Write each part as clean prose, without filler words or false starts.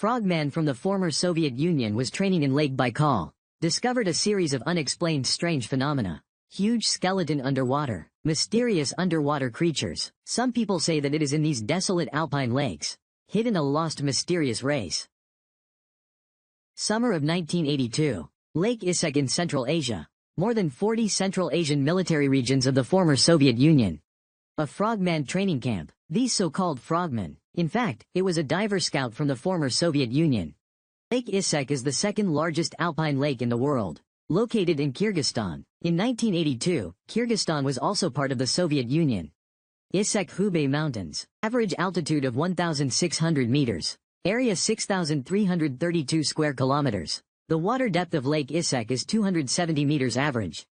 Frogman from the former Soviet Union was training in Lake Baikal, discovered a series of unexplained strange phenomena. Huge skeleton underwater, mysterious underwater creatures. Some people say that it is in these desolate alpine lakes, hidden a lost mysterious race. Summer of 1982. Lake Issyk in Central Asia. More than 40 Central Asian military regions of the former Soviet Union. A frogman training camp. These so-called frogmen. In fact, it was a diver scout from the former Soviet Union. Lake Issyk is the second largest alpine lake in the world, located in Kyrgyzstan. In 1982, Kyrgyzstan was also part of the Soviet Union. Issyk Hubei Mountains. Average altitude of 1,600 meters. Area 6,332 square kilometers. The water depth of Lake Issyk is 270 meters average.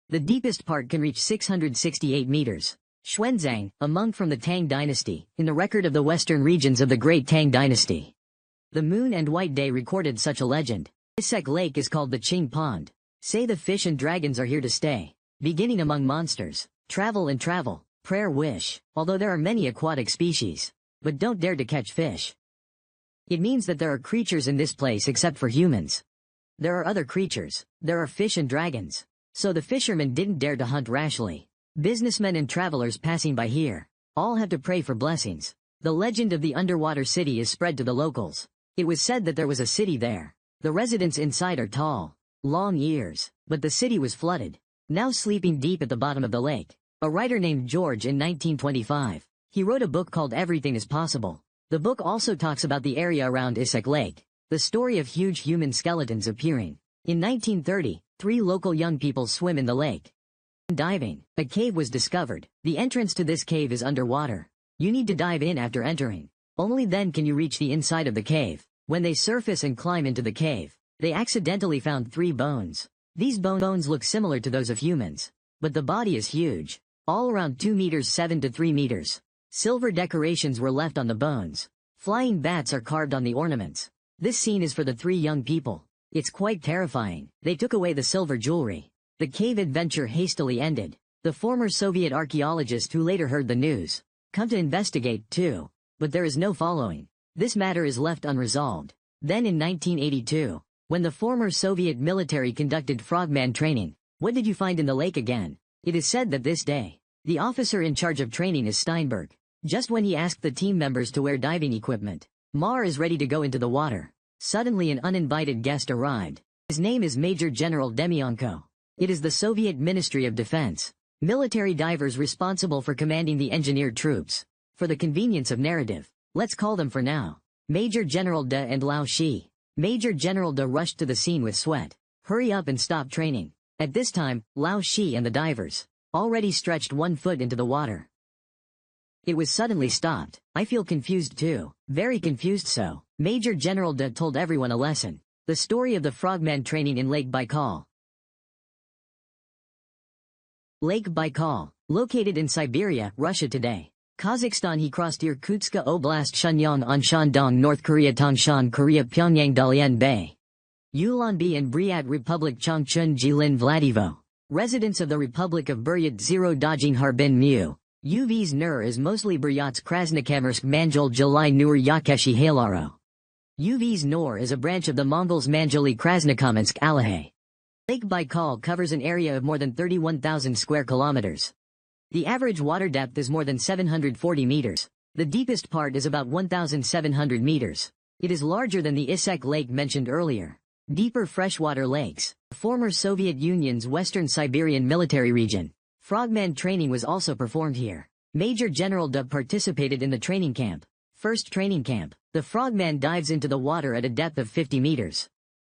The deepest part can reach 668 meters. Xuanzang, a monk from the Tang dynasty, in the record of the western regions of the Great Tang dynasty. The Moon and White Day recorded such a legend. Issyk Lake is called the Qing Pond. Say the fish and dragons are here to stay. Beginning among monsters. Travel and travel. Prayer wish. Although there are many aquatic species. But don't dare to catch fish. It means that there are creatures in this place except for humans. There are other creatures. There are fish and dragons. So the fishermen didn't dare to hunt rashly. Businessmen and travelers passing by here all have to pray for blessings. The legend of the underwater city is spread to the locals. It was said that there was a city there. The residents inside are tall, long ears, but the city was flooded, now sleeping deep at the bottom of the lake. A writer named George in 1925. He wrote a book called Everything is Possible. The book also talks about the area around Issyk Lake, the story of huge human skeletons appearing. In 1930, 3 local young people swim in the lake. Diving, a cave was discovered. The entrance to this cave is underwater. You need to dive in after entering. Only then can you reach the inside of the cave. When they surface and climb into the cave, they accidentally found 3 bones. These bones look similar to those of humans, but the body is huge, all around 2 meters 7 to 3 meters. Silver decorations were left on the bones. Flying bats are carved on the ornaments. This scene is for the 3 young people. It's quite terrifying. They took away the silver jewelry. The cave adventure hastily ended. The former Soviet archaeologist who later heard the news come to investigate too, but there is no following. This matter is left unresolved. Then in 1982, when the former Soviet military conducted frogman training, what did you find in the lake again? It is said that this day, the officer in charge of training is Steinberg. Just when he asked the team members to wear diving equipment, Mar is ready to go into the water. Suddenly an uninvited guest arrived. His name is Major General Demyanko. It is the Soviet Ministry of Defense. Military divers responsible for commanding the engineered troops. For the convenience of narrative, let's call them for now Major General De and Lao Shi. Major General De rushed to the scene with sweat. Hurry up and stop training. At this time, Lao Shi and the divers already stretched 1 foot into the water. It was suddenly stopped. I feel confused too. Very confused so. Major General De told everyone a lesson. The story of the frogman training in Lake Baikal. Lake Baikal, located in Siberia, Russia today. Kazakhstan. He crossed Irkutsk Oblast, Shenyang on Shandong, North Korea, Tangshan, Korea, Pyongyang, Dalian Bay, Ulanbi and Bryat Republic, Changchun, Jilin, Vladivo. Residents of the Republic of Buryat 0 Dajin Harbin Mu. UV's Nur is mostly Buryatsk, Krasnokamersk, Manjul, Jalai, Nur, Yakeshi, Halaro. UV's Nor is a branch of the Mongols, Manjuli, Krasnokamensk, Alahey. Lake Baikal covers an area of more than 31,000 square kilometers. The average water depth is more than 740 meters. The deepest part is about 1,700 meters. It is larger than the Issyk Lake mentioned earlier. Deeper freshwater lakes. The former Soviet Union's Western Siberian military region. Frogman training was also performed here. Major General Dub participated in the training camp. First training camp. The frogman dives into the water at a depth of 50 meters.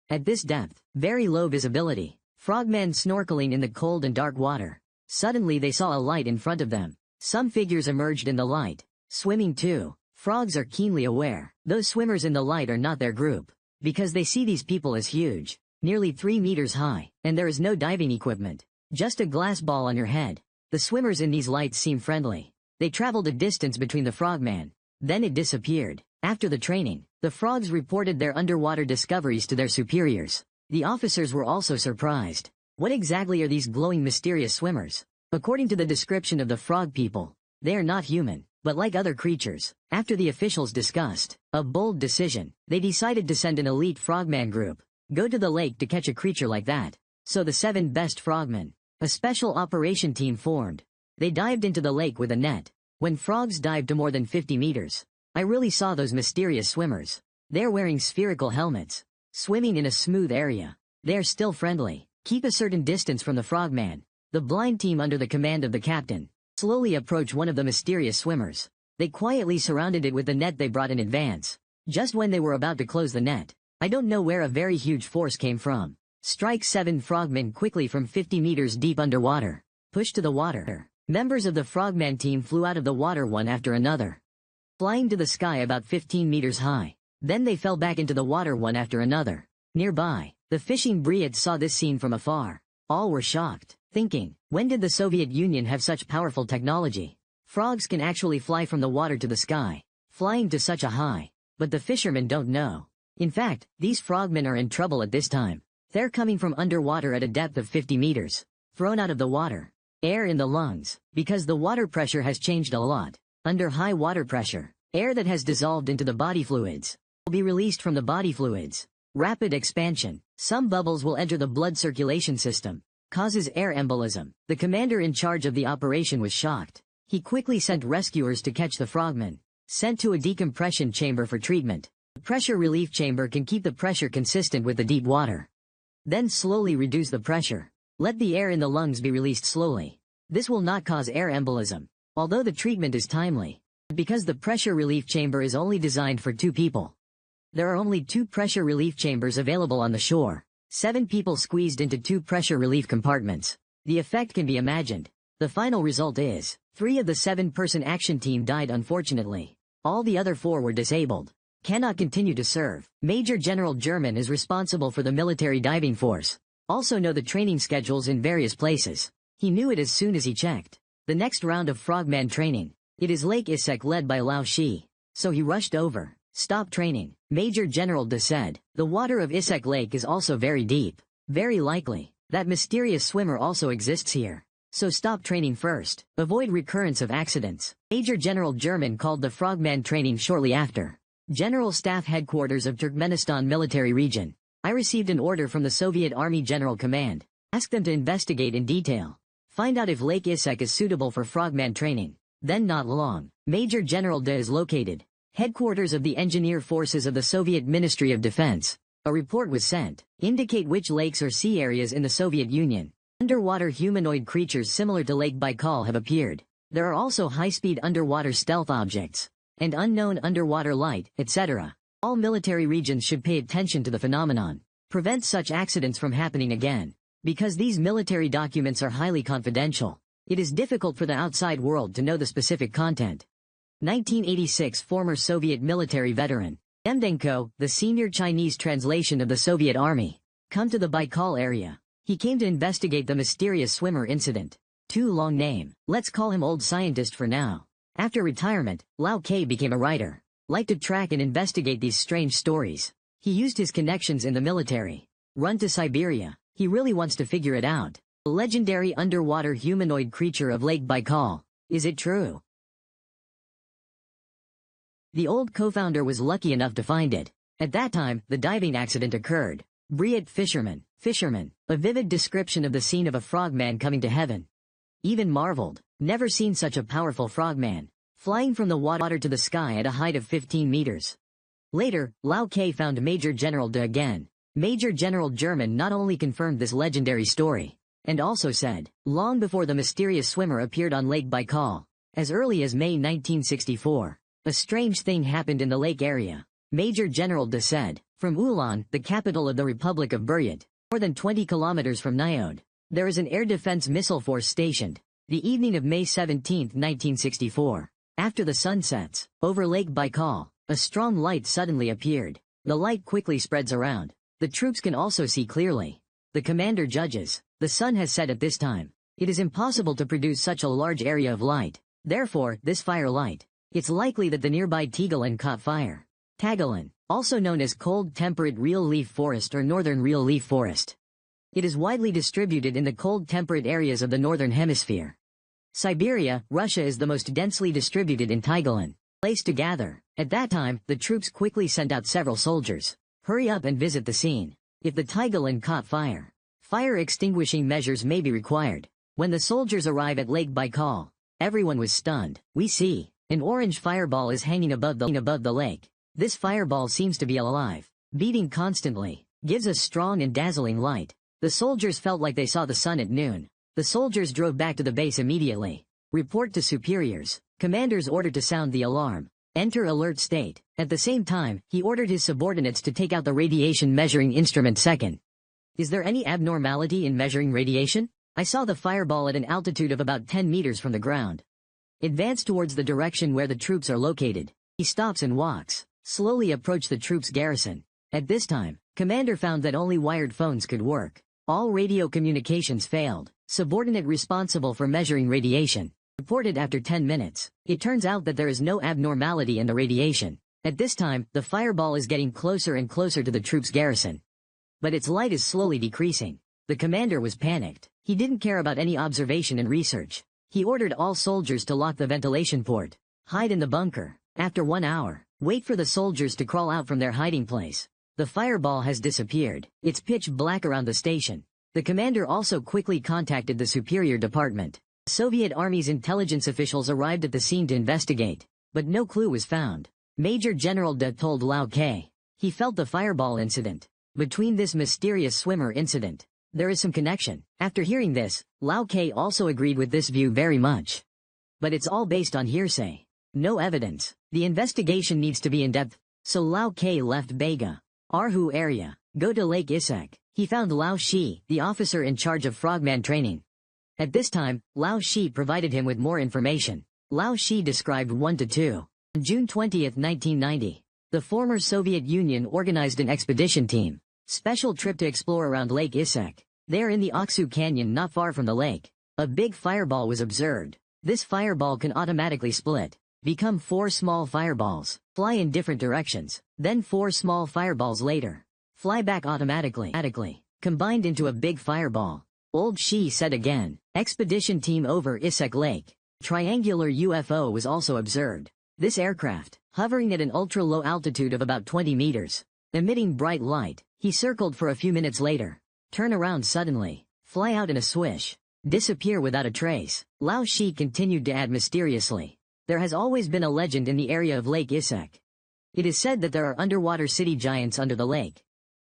At this depth, very low visibility. Frogmen snorkeling in the cold and dark water. Suddenly they saw a light in front of them. Some figures emerged in the light. Swimming too. Frogs are keenly aware. Those swimmers in the light are not their group. Because they see these people as huge. Nearly 3 meters high. And there is no diving equipment. Just a glass ball on your head. The swimmers in these lights seem friendly. They traveled a distance between the frogman. Then it disappeared. After the training, the frogs reported their underwater discoveries to their superiors. The officers were also surprised. What exactly are these glowing mysterious swimmers? According to the description of the frog people, they are not human. But like other creatures, after the officials discussed a bold decision, they decided to send an elite frogman group, go to the lake to catch a creature like that. So the 7 best frogmen, a special operation team formed. They dived into the lake with a net. When frogs dive to more than 50 meters, I really saw those mysterious swimmers. They're wearing spherical helmets, swimming in a smooth area. They're still friendly. Keep a certain distance from the frogman. The blind team under the command of the captain slowly approached one of the mysterious swimmers. They quietly surrounded it with the net they brought in advance. Just when they were about to close the net, I don't know where a very huge force came from. Strike 7 frogmen quickly from 50 meters deep underwater. Pushed to the water. Members of the frogman team flew out of the water one after another, flying to the sky about 15 meters high. Then they fell back into the water one after another. Nearby, the fishing Briots saw this scene from afar. All were shocked, thinking, when did the Soviet Union have such powerful technology? Frogs can actually fly from the water to the sky, flying to such a high. But the fishermen don't know. In fact, these frogmen are in trouble at this time. They're coming from underwater at a depth of 50 meters, thrown out of the water. Air in the lungs, because the water pressure has changed a lot. Under high water pressure, air that has dissolved into the body fluids will be released from the body fluids. Rapid expansion. Some bubbles will enter the blood circulation system, causes air embolism. The commander in charge of the operation was shocked. He quickly sent rescuers to catch the frogmen, sent to a decompression chamber for treatment. The pressure relief chamber can keep the pressure consistent with the deep water. Then slowly reduce the pressure. Let the air in the lungs be released slowly. This will not cause air embolism, although the treatment is timely. Because the pressure relief chamber is only designed for 2 people. There are only 2 pressure relief chambers available on the shore. 7 people squeezed into 2 pressure relief compartments. The effect can be imagined. The final result is, 3 of the 7-person action team died unfortunately. All the other 4 were disabled. Cannot continue to serve. Major General German is responsible for the military diving force. Also know the training schedules in various places. He knew it as soon as he checked the next round of frogman training. It is Lake Issyk led by Lao Shi. So he rushed over. Stop training. Major General De said, the water of Issyk Lake is also very deep. Very likely, that mysterious swimmer also exists here. So stop training first. Avoid recurrence of accidents. Major General German called the frogman training shortly after. General Staff Headquarters of Turkmenistan Military Region. I received an order from the Soviet Army General Command. Ask them to investigate in detail. Find out if Lake Issyk is suitable for frogman training. Then not long, Major General De is located. Headquarters of the Engineer Forces of the Soviet Ministry of Defense. A report was sent. Indicate which lakes or sea areas in the Soviet Union. Underwater humanoid creatures similar to Lake Baikal have appeared. There are also high-speed underwater stealth objects, and unknown underwater light, etc. All military regions should pay attention to the phenomenon. Prevent such accidents from happening again. Because these military documents are highly confidential, it is difficult for the outside world to know the specific content. 1986 Former Soviet military veteran, Demdenko, the senior Chinese translation of the Soviet Army, come to the Baikal area. He came to investigate the mysterious swimmer incident. Too long name. Let's call him Old Scientist for now. After retirement, Lao K became a writer. Liked to track and investigate these strange stories. He used his connections in the military. Run to Siberia. He really wants to figure it out. A legendary underwater humanoid creature of Lake Baikal. Is it true? The old co-founder was lucky enough to find it. At that time, the diving accident occurred. Briot fisherman. A vivid description of the scene of a frogman coming to heaven. Even marveled. Never seen such a powerful frogman. Flying from the water to the sky at a height of 15 meters. Later, Lao K found Major General De again. Major General German not only confirmed this legendary story, and also said, long before the mysterious swimmer appeared on Lake Baikal, as early as May 1964, a strange thing happened in the lake area. Major General De said, from Ulan, the capital of the Republic of Buryat, more than 20 kilometers from Niode, there is an air defense missile force stationed. The evening of May 17, 1964, after the sun sets, over Lake Baikal, a strong light suddenly appeared. The light quickly spreads around. The troops can also see clearly. The commander judges, the sun has set at this time. It is impossible to produce such a large area of light. Therefore, this fire light, it's likely that the nearby Tagalan caught fire. Tagalan, also known as cold temperate real leaf forest or northern real leaf forest. It is widely distributed in the cold temperate areas of the northern hemisphere. Siberia, Russia is the most densely distributed in Taigalan. Place to gather. At that time, the troops quickly sent out several soldiers. Hurry up and visit the scene. If the Taigalan caught fire, fire extinguishing measures may be required. When the soldiers arrive at Lake Baikal, everyone was stunned. We see an orange fireball is hanging above the lake. This fireball seems to be alive, beating constantly, gives a strong and dazzling light. The soldiers felt like they saw the sun at noon. The soldiers drove back to the base immediately. Report to superiors. Commanders ordered to sound the alarm. Enter alert state. At the same time, he ordered his subordinates to take out the radiation measuring instrument. Second, is there any abnormality in measuring radiation? I saw the fireball at an altitude of about 10 meters from the ground. Advance towards the direction where the troops are located. He stops and walks. Slowly approach the troops' garrison. At this time, commander found that only wired phones could work. All radio communications failed. Subordinate responsible for measuring radiation reported after 10 minutes. It turns out that there is no abnormality in the radiation. At this time, the fireball is getting closer and closer to the troops' garrison. But its light is slowly decreasing. The commander was panicked. He didn't care about any observation and research. He ordered all soldiers to lock the ventilation port. Hide in the bunker. After 1 hour, wait for the soldiers to crawl out from their hiding place. The fireball has disappeared. It's pitch black around the station. The commander also quickly contacted the superior department. Soviet Army's intelligence officials arrived at the scene to investigate, but no clue was found. Major General De told Lao K. He felt the fireball incident. Between this mysterious swimmer incident, there is some connection. After hearing this, Lao K also agreed with this view very much. But it's all based on hearsay. No evidence. The investigation needs to be in-depth, so Lao K left Bega, Arhu area, go to Lake Isek. He found Lao Shi, the officer in charge of frogman training. At this time, Lao Shi provided him with more information. Lao Shi described 1 to 2. On June 20, 1990, the former Soviet Union organized an expedition team. Special trip to explore around Lake Isek. There in the Aksu Canyon not far from the lake, a big fireball was observed. This fireball can automatically split, become 4 small fireballs, fly in different directions, then 4 small fireballs later, fly back automatically, combined into a big fireball. Old Shi said again. Expedition team over Isek Lake. Triangular UFO was also observed. This aircraft, hovering at an ultra-low altitude of about 20 meters, emitting bright light, he circled for a few minutes later, turn around suddenly, fly out in a swish, disappear without a trace. Lao Shi continued to add mysteriously. There has always been a legend in the area of Lake Isek. It is said that there are underwater city giants under the lake.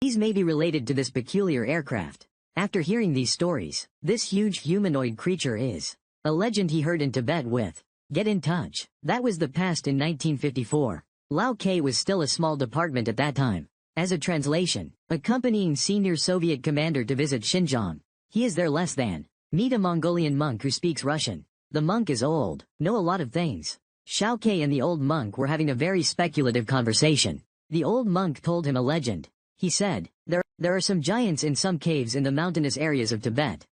These may be related to this peculiar aircraft. After hearing these stories, this huge humanoid creature is a legend he heard in Tibet with. Get in touch. That was the past in 1954. Lao K was still a small department at that time. As a translation, accompanying senior Soviet commander to visit Xinjiang. He is there less than. Meet a Mongolian monk who speaks Russian. The monk is old, know a lot of things. Shao K and the old monk were having a very speculative conversation. The old monk told him a legend. He said, there are some giants in some caves in the mountainous areas of Tibet.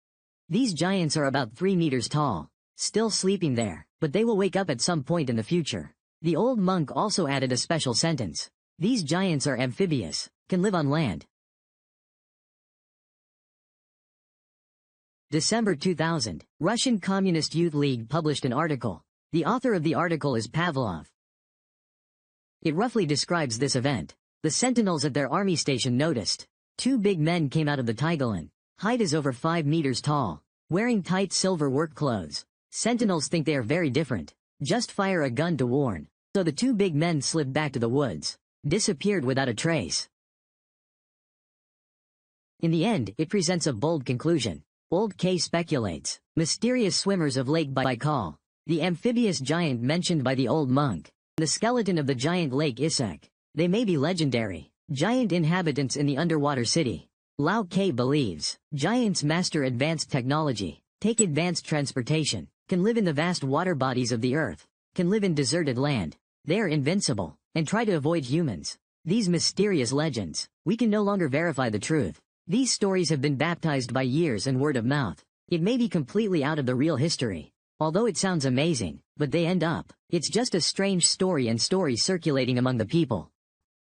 These giants are about 3 meters tall, still sleeping there, but they will wake up at some point in the future. The old monk also added a special sentence. These giants are amphibious, can live on land. December 2000, Russian Communist Youth League published an article. The author of the article is Pavlov. It roughly describes this event. The sentinels at their army station noticed 2 big men came out of the Taigalan. Height is over 5 meters tall, wearing tight silver work clothes. Sentinels think they are very different. Just fire a gun to warn. So the 2 big men slid back to the woods, disappeared without a trace. In the end, it presents a bold conclusion. Old K speculates, mysterious swimmers of Lake Baikal, the amphibious giant mentioned by the old monk, the skeleton of the giant Lake Isek. They may be legendary, giant inhabitants in the underwater city. Lao K believes, giants master advanced technology, take advanced transportation, can live in the vast water bodies of the earth, can live in deserted land. They are invincible, and try to avoid humans. These mysterious legends, we can no longer verify the truth. These stories have been baptized by years and word of mouth. It may be completely out of the real history. Although it sounds amazing, but they end up, it's just a strange story and story circulating among the people.